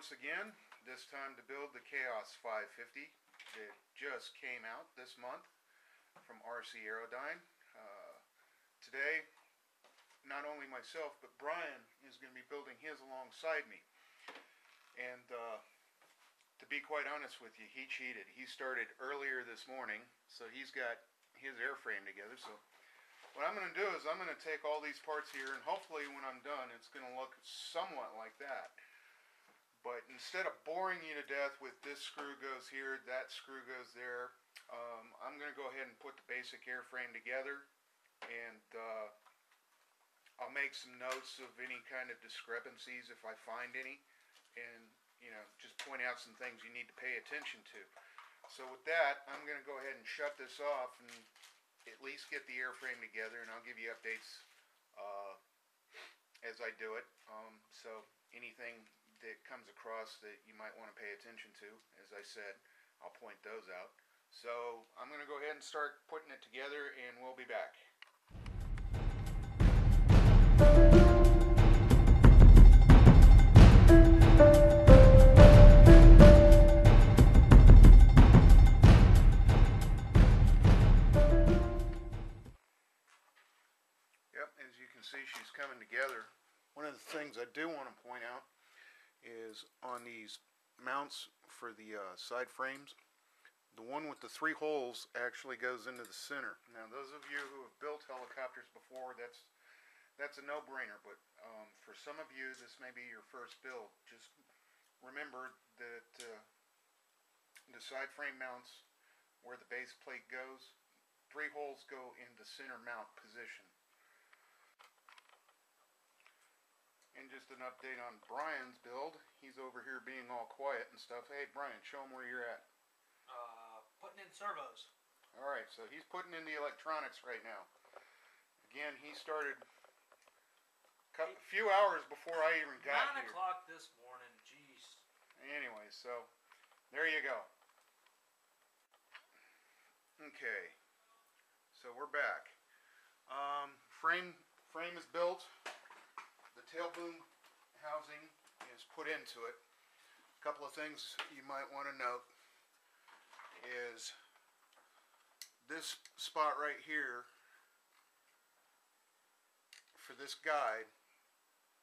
once again, this time to build the Chaos 550 that just came out this month from RC Aerodyne. Today, not only myself, but Brian is going to be building his alongside me. And to be quite honest with you, he cheated. He started earlier this morning, so he's got his airframe together. So what I'm going to do is I'm going to take all these parts here, and hopefully when I'm done, it's going to look somewhat like that. But instead of boring you to death with this screw goes here, that screw goes there, I'm going to go ahead and put the basic airframe together, and I'll make some notes of any kind of discrepancies if I find any, and just point out some things you need to pay attention to. So with that, I'm going to go ahead and shut this off and at least get the airframe together, and I'll give you updates as I do it. So anything that comes across that you might want to pay attention to, as I said, I'll point those out. So I'm going to go ahead and start putting it together, and we'll be back. Yep, as you can see, she's coming together. One of the things I do want to point out is on these mounts for the side frames, the one with the 3 holes actually goes into the center. Now those of you who have built helicopters before, that's a no-brainer, but for some of you this may be your first build. Just remember that the side frame mounts, where the base plate goes, 3 holes go in the center mount position. And just an update on Brian's build. He's over here being all quiet and stuff. Hey Brian, show him where you're at. Putting in servos. Alright, so he's putting in the electronics right now. Again, he started a few hours before I even got 9 here. 9 o'clock this morning, jeez. Anyway, so there you go. Okay, so we're back. Frame is built. The tail boom housing is put into it. A couple of things you might want to note is this spot right here for this guide.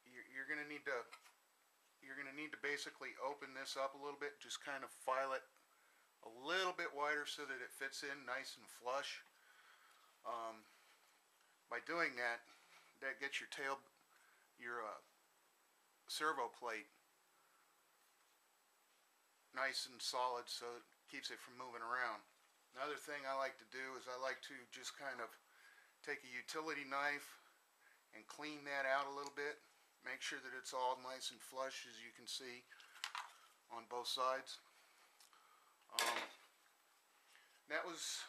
You're going to need to basically open this up a little bit, just kind of file it a little bit wider so that it fits in nice and flush. By doing that, that gets your servo plate nice and solid, so it keeps it from moving around. Another thing I like to do is I like to just kind of take a utility knife and clean that out a little bit. Make sure that it's all nice and flush, as you can see on both sides. That was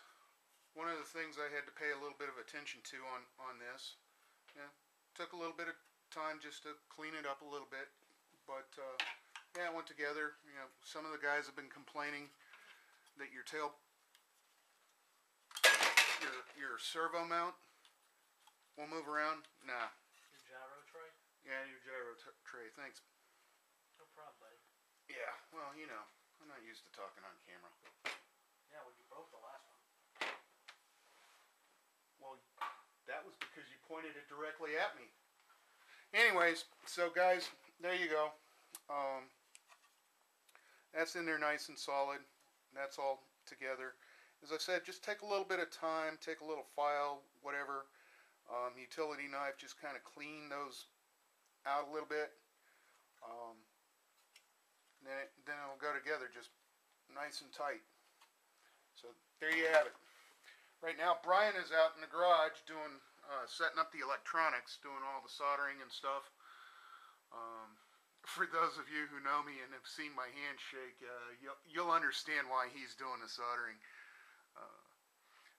one of the things I had to pay a little bit of attention to on this. Yeah, took a little bit of time just to clean it up a little bit, but yeah, it went together. Some of the guys have been complaining that your servo mount will move around. Nah. Your gyro tray? Yeah, your gyro tray. Thanks. No problem, buddy. Yeah, well, I'm not used to talking on camera. Yeah, well, you broke the last one. Well, that was because you pointed it directly at me. Anyways, so guys, there you go. That's in there nice and solid. That's all together. As I said, just take a little bit of time, take a little file, whatever, utility knife, just kind of clean those out a little bit. Then it'll go together just nice and tight. So there you have it. Right now, Brian is out in the garage doing setting up the electronics, doing all the soldering and stuff. For those of you who know me and have seen my handshake, you'll understand why he's doing the soldering.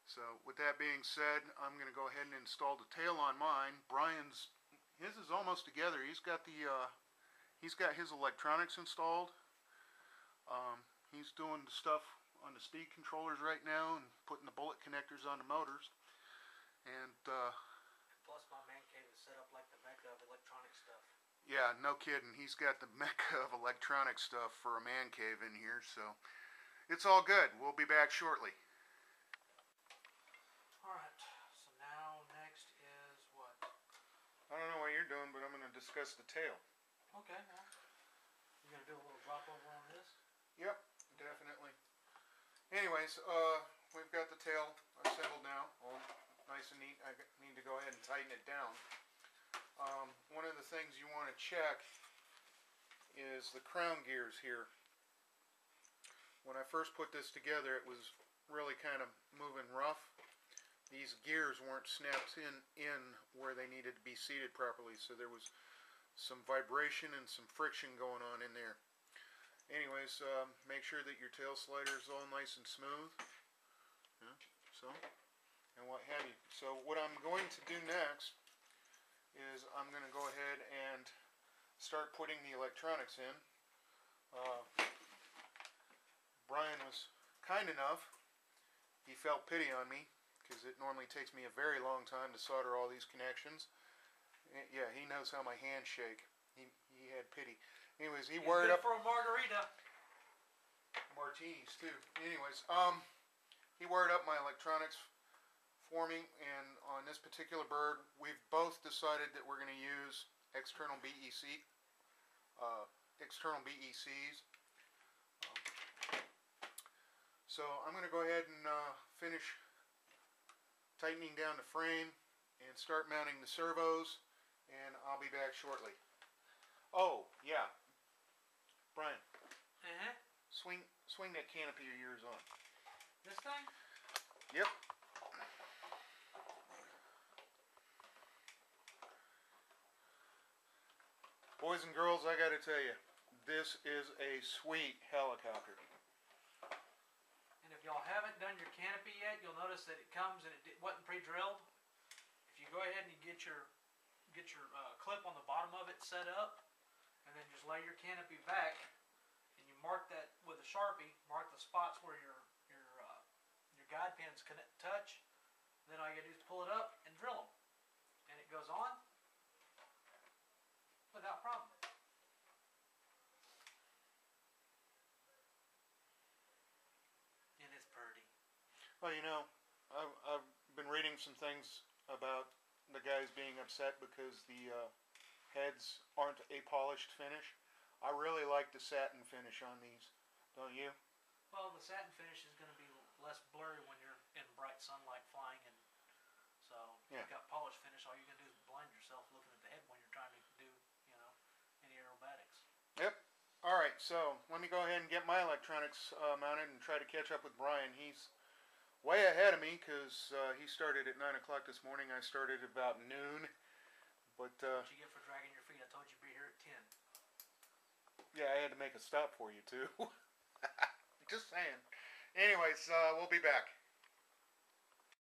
So with that being said, I'm going to go ahead and install the tail on mine. His is almost together. He's got his electronics installed. He's doing the stuff on the speed controllers right now and putting the bullet connectors on the motors. And plus my man cave is set up like the Mecca of electronic stuff. Yeah, no kidding. He's got the mecca of electronic stuff for a man cave in here, so it's all good. We'll be back shortly. Alright, so now next is what? I don't know what you're doing, but I'm going to discuss the tail. Okay, well, you gonna do a little drop over on this? Yep, definitely. Anyways, we've got the tail assembled now, all nice and neat. I need to go ahead and tighten it down. One of the things you want to check is the crown gears here. When I first put this together, it was really kind of moving rough. These gears weren't snapped in where they needed to be seated properly, so there was some vibration and some friction going on in there. Anyways, make sure that your tail slider is all nice and smooth. Yeah, so, and what have you. So what I'm going to do next is I'm going to go ahead and start putting the electronics in. Brian was kind enough. He felt pity on me because it normally takes me a very long time to solder all these connections. Yeah, he knows how my hands shake. He had pity. Anyways, he wired up for a margarita. martinis too. Anyways, he wired up my electronics for me, and on this particular bird, we've both decided that we're going to use external BECs. So I'm going to go ahead and finish tightening down the frame and start mounting the servos, and I'll be back shortly. Oh, yeah. Brian, swing that canopy of yours on. This thing? Yep. Boys and girls, I gotta tell you, this is a sweet helicopter. And if y'all haven't done your canopy yet, you'll notice that it comes and it wasn't pre-drilled. If you go ahead and you get your clip on the bottom of it set up, and then just lay your canopy back, and you mark that with a Sharpie, mark the spots where your guide pins touch. Then all you gotta do is pull it up and drill them, and it goes on without problem. And it's pretty. Well, you know, I've been reading some things about the guys being upset because the heads aren't a polished finish. I really like the satin finish on these, don't you? Well, the satin finish is going to be less blurry when you're in bright sunlight flying, and so if you've got polished finish, all you're going to do is blind yourself looking at the head when you're trying to do, any aerobatics. Yep. All right, so let me go ahead and get my electronics mounted and try to catch up with Brian. He's way ahead of me because he started at 9 o'clock this morning. I started about noon. But What you get for dragging your feet? I told you to be here at 10. Yeah, I had to make a stop for you too. Just saying. Anyways, we'll be back.